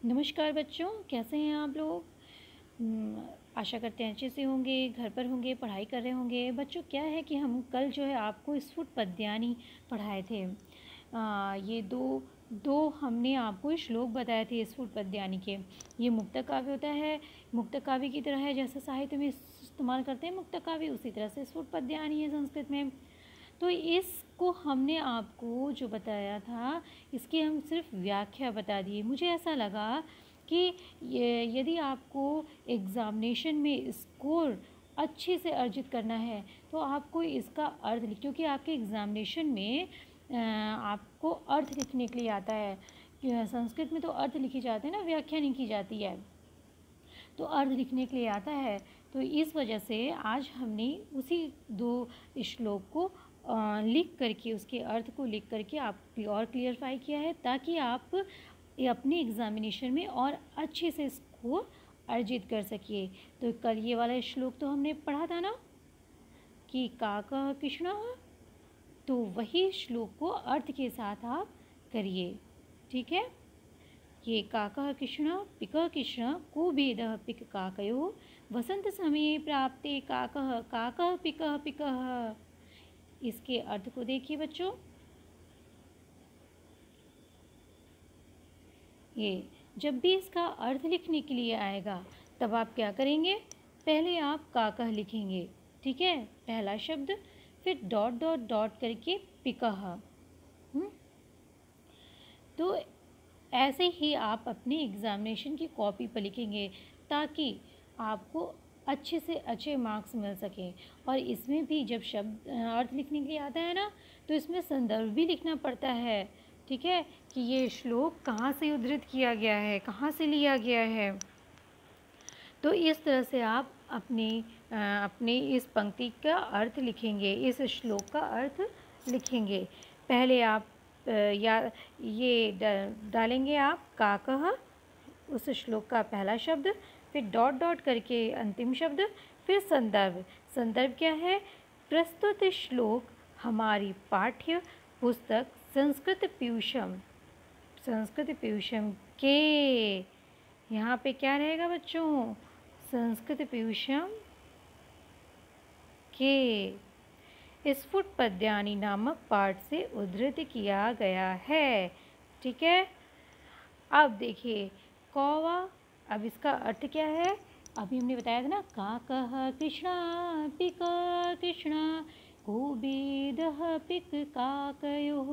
नमस्कार बच्चों, कैसे हैं आप लोग। आशा करते हैं अच्छे से होंगे, घर पर होंगे, पढ़ाई कर रहे होंगे। बच्चों क्या है कि हम कल जो है आपको स्फुट पद्यानी पढ़ाए थे। ये दो दो हमने आपको श्लोक बताए थे स्फुट पद्यानी के। ये मुक्त काव्य होता है, मुक्त काव्य की तरह है जैसे साहित्य में इस्तेमाल करते हैं मुक्त काव्य, उसी तरह से स्फुट पद्यानी है संस्कृत में। तो इसको हमने आपको जो बताया था, इसकी हम सिर्फ व्याख्या बता दिए। मुझे ऐसा लगा कि यदि आपको एग्ज़ामिनेशन में स्कोर अच्छे से अर्जित करना है तो आपको इसका अर्थ क्योंकि आपके एग्ज़ामिनेशन में आपको अर्थ लिखने के लिए आता है। संस्कृत में तो अर्थ लिखे जाते हैं ना, व्याख्या नहीं की जाती है, तो अर्थ लिखने के लिए आता है। तो इस वजह से आज हमने उसी दो श्लोक को लिख करके, उसके अर्थ को लिख करके आप और क्लियरफाई किया है ताकि आप अपने एग्ज़ामिनेशन में और अच्छे से स्कोर अर्जित कर सकिए। तो कल ये वाला श्लोक तो हमने पढ़ा था ना कि काकः कृष्णः, तो वही श्लोक को अर्थ के साथ आप करिए, ठीक है। ये काकः कृष्णः पिकः कृष्णः को भेदः पिक काकयोः वसंत समये प्राप्ते काकः काकः पिकः पिकः। इसके अर्थ को देखिए बच्चों। ये जब भी इसका अर्थ लिखने के लिए आएगा तब आप क्या करेंगे, पहले आप काकः लिखेंगे, ठीक है, पहला शब्द, फिर डॉट डॉट डॉट करके पिकः। तो ऐसे ही आप अपने एग्ज़ामिनेशन की कॉपी पर लिखेंगे ताकि आपको अच्छे से अच्छे मार्क्स मिल सकें। और इसमें भी जब शब्द अर्थ लिखने के लिए आता है ना, तो इसमें संदर्भ भी लिखना पड़ता है, ठीक है, कि ये श्लोक कहाँ से उद्धृत किया गया है, कहाँ से लिया गया है। तो इस तरह से आप अपने इस पंक्ति का अर्थ लिखेंगे, इस श्लोक का अर्थ लिखेंगे। पहले आप या ये डालेंगे आप काकः, उस श्लोक का पहला शब्द, फिर डॉट डॉट करके अंतिम शब्द, फिर संदर्भ। संदर्भ क्या है, प्रस्तुत श्लोक हमारी पाठ्य पुस्तक संस्कृत पीयूषम के, यहाँ पे क्या रहेगा बच्चों, संस्कृत पीयूषम के स्फुट पद्यानी नामक पाठ से उद्धृत किया गया है, ठीक है। अब देखिए कौवा, अब इसका अर्थ क्या है, अभी हमने बताया था ना, काकः कृष्णः पिकः कृष्णः कुबेदः पिक काकयोः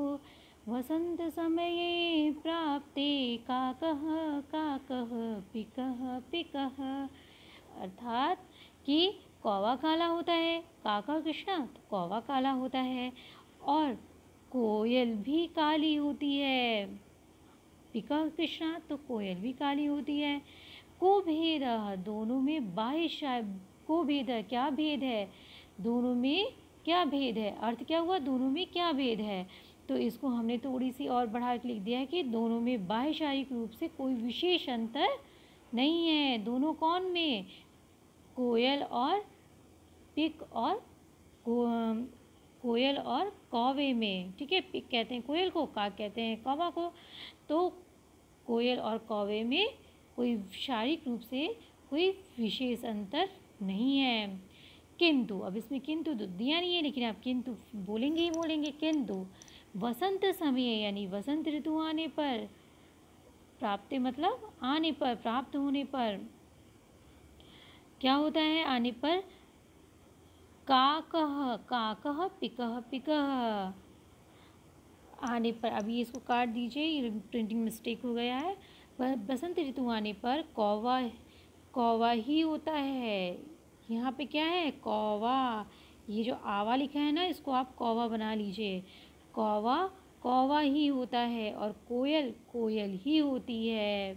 वसंत समये प्राप्ते काकः काकः पिकः पिकः। अर्थात कि कौवा काला होता है, काका कृष्णा तो कौवा काला होता है, और कोयल भी काली होती है, पिका कृष्णा तो कोयल भी काली होती है। को भेद, दोनों में बाह्य को भेद, क्या भेद है, दोनों में क्या भेद है, अर्थ क्या हुआ, दोनों में क्या भेद है। तो इसको हमने थोड़ी सी और बढ़ा के लिख दिया है कि दोनों में बाह्य शारीरिक रूप से कोई विशेष अंतर नहीं है। दोनों कौन में, कोयल और पिक और कोयल और कौवे में, ठीक है। पिक कहते हैं कोयल को, काक कहते हैं कौवा को। तो कोयल और कौवे में कोई शारीरिक रूप से कोई विशेष अंतर नहीं है। किंतु, अब इसमें किंतु तो दिया नहीं है, लेकिन आप किंतु बोलेंगे ही बोलेंगे। किंतु वसंत समय यानी वसंत ऋतु आने पर, प्राप्ति मतलब आने पर, प्राप्त होने पर, क्या होता है आने पर, काकः काकः पिकः पिकः आने पर। अभी इसको काट दीजिए, ये प्रिंटिंग मिस्टेक हो गया है। बसंत ऋतु आने पर कौवा कौवा ही होता है, यहाँ पे क्या है, कौवा। ये जो आवा लिखा है ना, इसको आप कौवा बना लीजिए। कौवा कौवा ही होता है और कोयल कोयल ही होती है,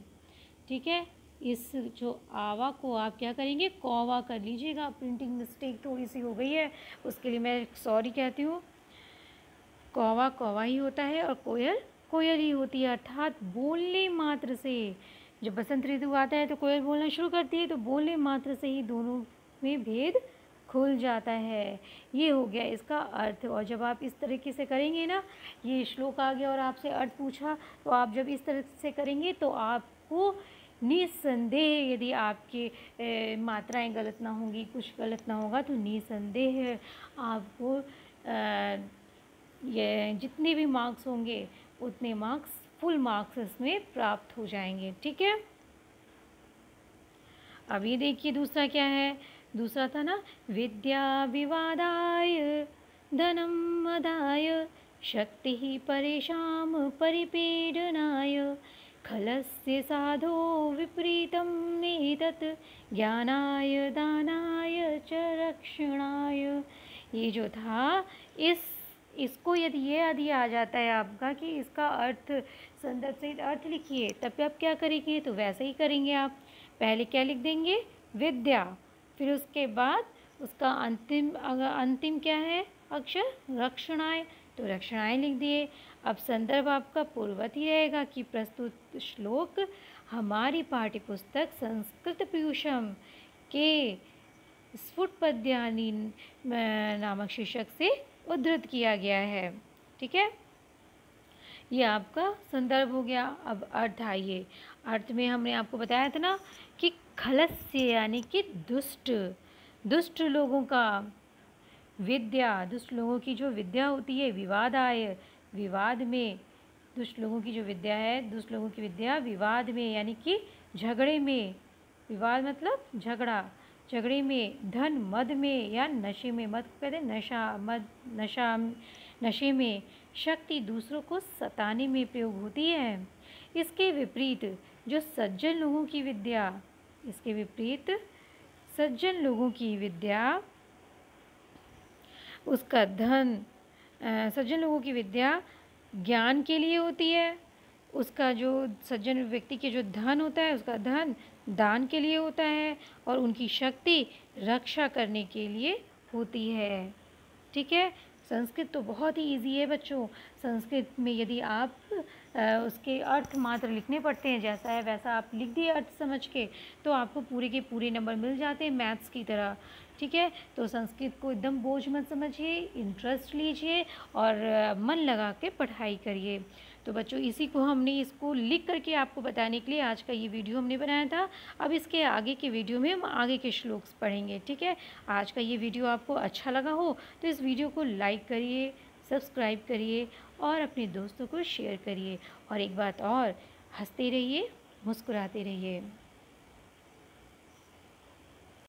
ठीक है। इस जो आवा को आप क्या करेंगे, कौवा कर लीजिएगा। प्रिंटिंग मिस्टेक थोड़ी सी हो गई है, उसके लिए मैं सॉरी कहती हूँ। कौवा कौवा ही होता है और कोयल कोयल ही होती है। अर्थात बोलने मात्र से, जब बसंत ऋतु आता है तो कोयल बोलना शुरू करती है, तो बोलने मात्र से ही दोनों में भेद खुल जाता है। ये हो गया इसका अर्थ। और जब आप इस तरीके से करेंगे ना, ये श्लोक आ गया और आपसे अर्थ पूछा, तो आप जब इस तरह से करेंगे तो आपको निसंदेह, यदि आपके मात्राएं गलत ना होंगी, कुछ गलत ना होगा, तो निसंदेह आपको ये जितने भी मार्क्स होंगे उतने मार्क्स, फुल मार्क्स इसमें प्राप्त हो जाएंगे। ठीक है। अब ये देखिए दूसरा क्या है। दूसरा था ना, विद्या विवादाय धनम मदाय शक्ति परेशान परिपीडनाय खलस्य साधो विपरीतम एतत् ज्ञानाय दानाय च रक्षणाय। ये जो था, इसको यदि ये आ जाता है आपका कि इसका अर्थ, संदर्भ सहित अर्थ लिखिए, तब आप क्या करेंगे, तो वैसे ही करेंगे आप। पहले क्या लिख देंगे, विद्या, फिर उसके बाद उसका अंतिम क्या है अक्षर, रक्षणाय, तो रक्षणाय लिख दिए। अब संदर्भ आपका पूर्ववत ही रहेगा कि प्रस्तुत श्लोक हमारी पाठ्यपुस्तक संस्कृत पीयूषम के स्फुट पद्यानि नामक शीर्षक से उद्धृत किया गया है। ठीक है, ये आपका संदर्भ हो गया। अब अर्थ आइए। अर्थ में हमने आपको बताया था ना कि खलस्य यानी कि दुष्ट लोगों का, विद्या, दुष्ट लोगों की जो विद्या होती है, विवादाय, विवाद में, दुष्ट लोगों की जो विद्या है, दुष्ट लोगों की विद्या विवाद में यानी कि झगड़े में, विवाद मतलब झगड़ा, झगड़े में, धन मद में या नशे में, मद को कहते हैं नशा, मद नशे में, शक्ति दूसरों को सताने में प्रयोग होती है। इसके विपरीत जो सज्जन लोगों की विद्या, इसके विपरीत सज्जन लोगों की विद्या, उसका धन, सज्जन लोगों की विद्या ज्ञान के लिए होती है, उसका जो सज्जन व्यक्ति के जो धन होता है, उसका धन दान के लिए होता है, और उनकी शक्ति रक्षा करने के लिए होती है। ठीक है। संस्कृत तो बहुत ही इजी है बच्चों। संस्कृत में यदि आप उसके अर्थ मात्र लिखने पड़ते हैं, जैसा है वैसा आप लिख दिए अर्थ समझ के, तो आपको पूरे के पूरे नंबर मिल जाते हैं मैथ्स की तरह। ठीक है। तो संस्कृत को एकदम बोझ मत समझिए, इंटरेस्ट लीजिए और मन लगा के पढ़ाई करिए। तो बच्चों, इसी को हमने इसको लिख करके आपको बताने के लिए आज का ये वीडियो हमने बनाया था। अब इसके आगे के वीडियो में हम आगे के श्लोक्स पढ़ेंगे। ठीक है। आज का ये वीडियो आपको अच्छा लगा हो तो इस वीडियो को लाइक करिए, सब्सक्राइब करिए और अपने दोस्तों को शेयर करिए। और एक बात और, हंसते रहिए, मुस्कुराते रहिए।